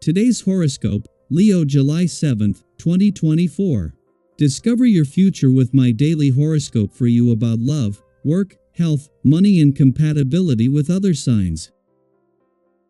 Today's horoscope, Leo July 7th, 2024. Discover your future with my daily horoscope for you about love, work, health, money and compatibility with other signs.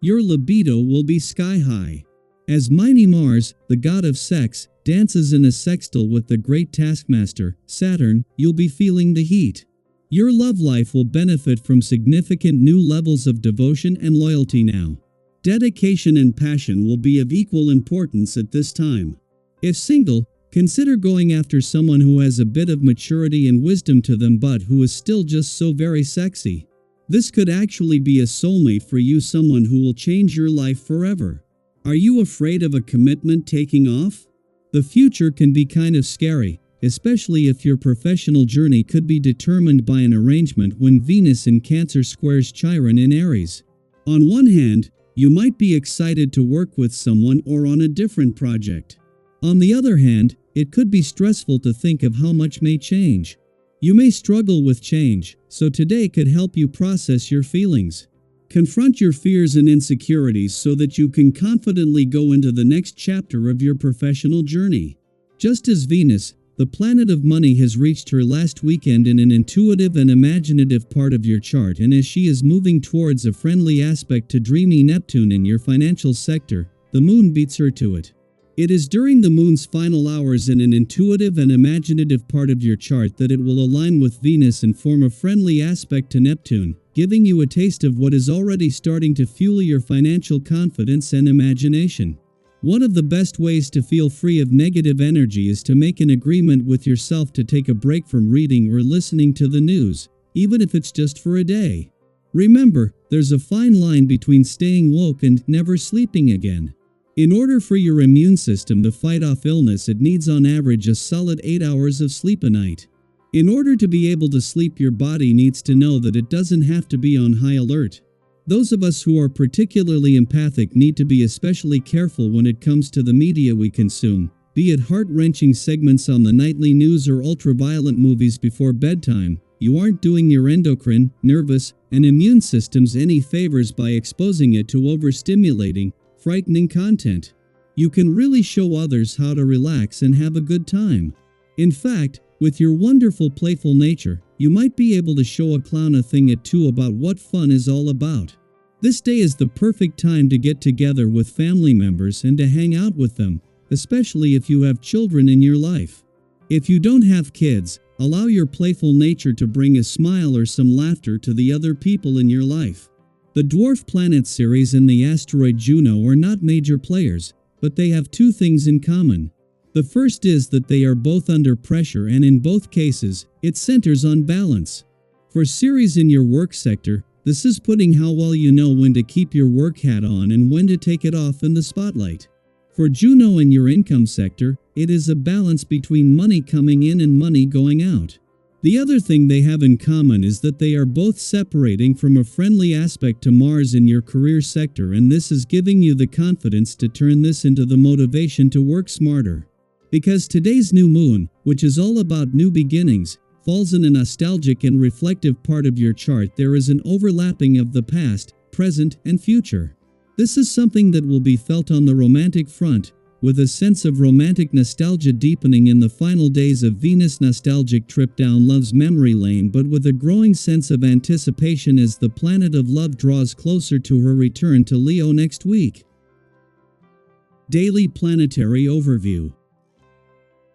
Your libido will be sky high. As mighty Mars, the god of sex, dances in a sextile with the great taskmaster, Saturn, you'll be feeling the heat. Your love life will benefit from significant new levels of devotion and loyalty now. Dedication and passion will be of equal importance at this time. If single, consider going after someone who has a bit of maturity and wisdom to them but who is still just so very sexy. This could actually be a soulmate for you, someone who will change your life forever. Are you afraid of a commitment taking off? The future can be kind of scary, especially if your professional journey could be determined by an arrangement when Venus in Cancer squares Chiron in Aries. On one hand, you might be excited to work with someone or on a different project. On the other hand, it could be stressful to think of how much may change. You may struggle with change, so today could help you process your feelings. Confront your fears and insecurities so that you can confidently go into the next chapter of your professional journey. Just as Venus, the planet of money, has reached her last weekend in an intuitive and imaginative part of your chart, and as she is moving towards a friendly aspect to dreamy Neptune in your financial sector, the moon beats her to it. It is during the moon's final hours in an intuitive and imaginative part of your chart that it will align with Venus and form a friendly aspect to Neptune, giving you a taste of what is already starting to fuel your financial confidence and imagination. One of the best ways to feel free of negative energy is to make an agreement with yourself to take a break from reading or listening to the news, even if it's just for a day. Remember, there's a fine line between staying woke and never sleeping again. In order for your immune system to fight off illness, it needs on average a solid 8 hours of sleep a night. In order to be able to sleep, your body needs to know that it doesn't have to be on high alert. Those of us who are particularly empathic need to be especially careful when it comes to the media we consume, be it heart-wrenching segments on the nightly news or ultra-violent movies before bedtime. You aren't doing your endocrine, nervous, and immune systems any favors by exposing it to overstimulating, frightening content. You can really show others how to relax and have a good time. In fact, with your wonderful playful nature, you might be able to show a clown a thing or two about what fun is all about. This day is the perfect time to get together with family members and to hang out with them, especially if you have children in your life. If you don't have kids, allow your playful nature to bring a smile or some laughter to the other people in your life. The dwarf planet Ceres and the asteroid Juno are not major players, but they have two things in common. The first is that they are both under pressure, and in both cases, it centers on balance. For Ceres in your work sector, this is putting how well you know when to keep your work hat on and when to take it off in the spotlight. For Juno in your income sector, it is a balance between money coming in and money going out. The other thing they have in common is that they are both separating from a friendly aspect to Mars in your career sector, and this is giving you the confidence to turn this into the motivation to work smarter. Because today's new moon, which is all about new beginnings, falls in a nostalgic and reflective part of your chart, there is an overlapping of the past, present, and future. This is something that will be felt on the romantic front, with a sense of romantic nostalgia deepening in the final days of Venus' nostalgic trip down love's memory lane, but with a growing sense of anticipation as the planet of love draws closer to her return to Leo next week. Daily Planetary Overview.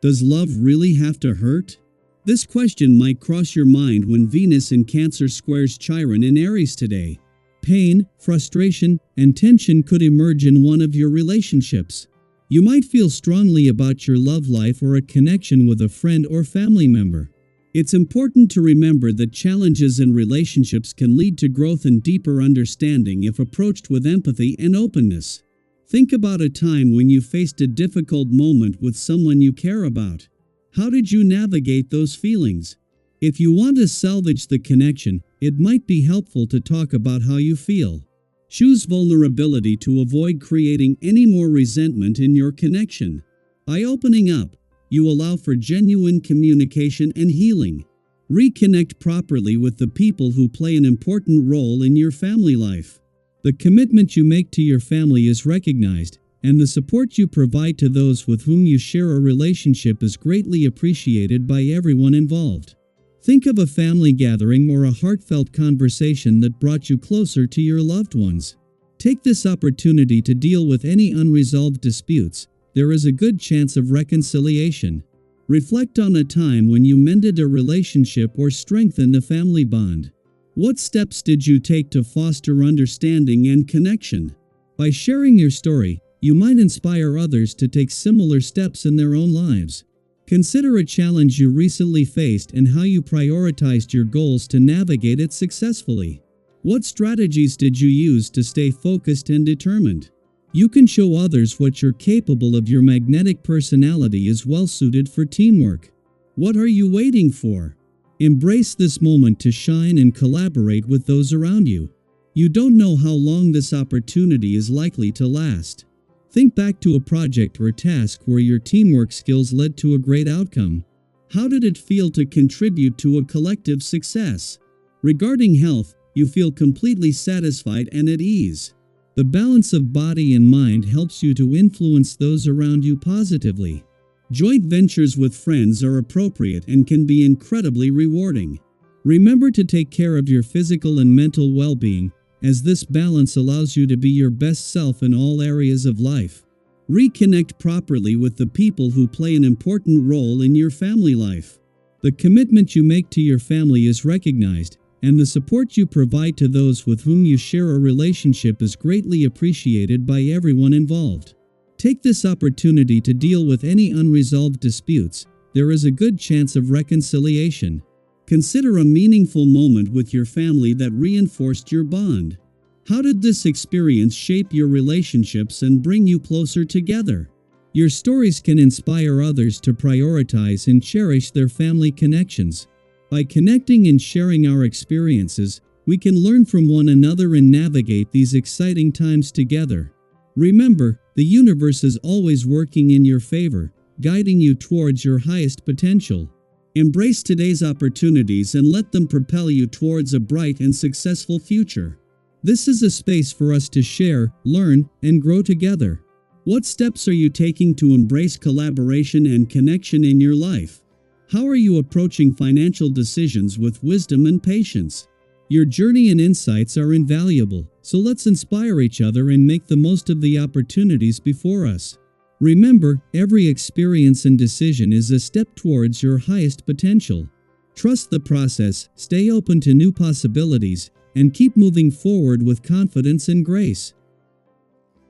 Does love really have to hurt? This question might cross your mind when Venus in Cancer squares Chiron in Aries today. Pain, frustration, and tension could emerge in one of your relationships. You might feel strongly about your love life or a connection with a friend or family member. It's important to remember that challenges in relationships can lead to growth and deeper understanding if approached with empathy and openness. Think about a time when you faced a difficult moment with someone you care about. How did you navigate those feelings? If you want to salvage the connection, it might be helpful to talk about how you feel. Choose vulnerability to avoid creating any more resentment in your connection. By opening up, you allow for genuine communication and healing. Reconnect properly with the people who play an important role in your family life. The commitment you make to your family is recognized, and the support you provide to those with whom you share a relationship is greatly appreciated by everyone involved. Think of a family gathering or a heartfelt conversation that brought you closer to your loved ones. Take this opportunity to deal with any unresolved disputes. There is a good chance of reconciliation. Reflect on a time when you mended a relationship or strengthened a family bond. What steps did you take to foster understanding and connection? By sharing your story, you might inspire others to take similar steps in their own lives. Consider a challenge you recently faced and how you prioritized your goals to navigate it successfully. What strategies did you use to stay focused and determined? You can show others what you're capable of. Your magnetic personality is well suited for teamwork. What are you waiting for? Embrace this moment to shine and collaborate with those around you. You don't know how long this opportunity is likely to last. Think back to a project or task where your teamwork skills led to a great outcome. How did it feel to contribute to a collective success? Regarding health, you feel completely satisfied and at ease. The balance of body and mind helps you to influence those around you positively. Joint ventures with friends are appropriate and can be incredibly rewarding. Remember to take care of your physical and mental well-being, as this balance allows you to be your best self in all areas of life. Reconnect properly with the people who play an important role in your family life. The commitment you make to your family is recognized, and the support you provide to those with whom you share a relationship is greatly appreciated by everyone involved. Take this opportunity to deal with any unresolved disputes. There is a good chance of reconciliation. Consider a meaningful moment with your family that reinforced your bond. How did this experience shape your relationships and bring you closer together? Your stories can inspire others to prioritize and cherish their family connections. By connecting and sharing our experiences, we can learn from one another and navigate these exciting times together. Remember, the universe is always working in your favor, guiding you towards your highest potential. Embrace today's opportunities and let them propel you towards a bright and successful future. This is a space for us to share, learn, and grow together. What steps are you taking to embrace collaboration and connection in your life? How are you approaching financial decisions with wisdom and patience? Your journey and insights are invaluable, so let's inspire each other and make the most of the opportunities before us. Remember, every experience and decision is a step towards your highest potential. Trust the process, stay open to new possibilities, and keep moving forward with confidence and grace.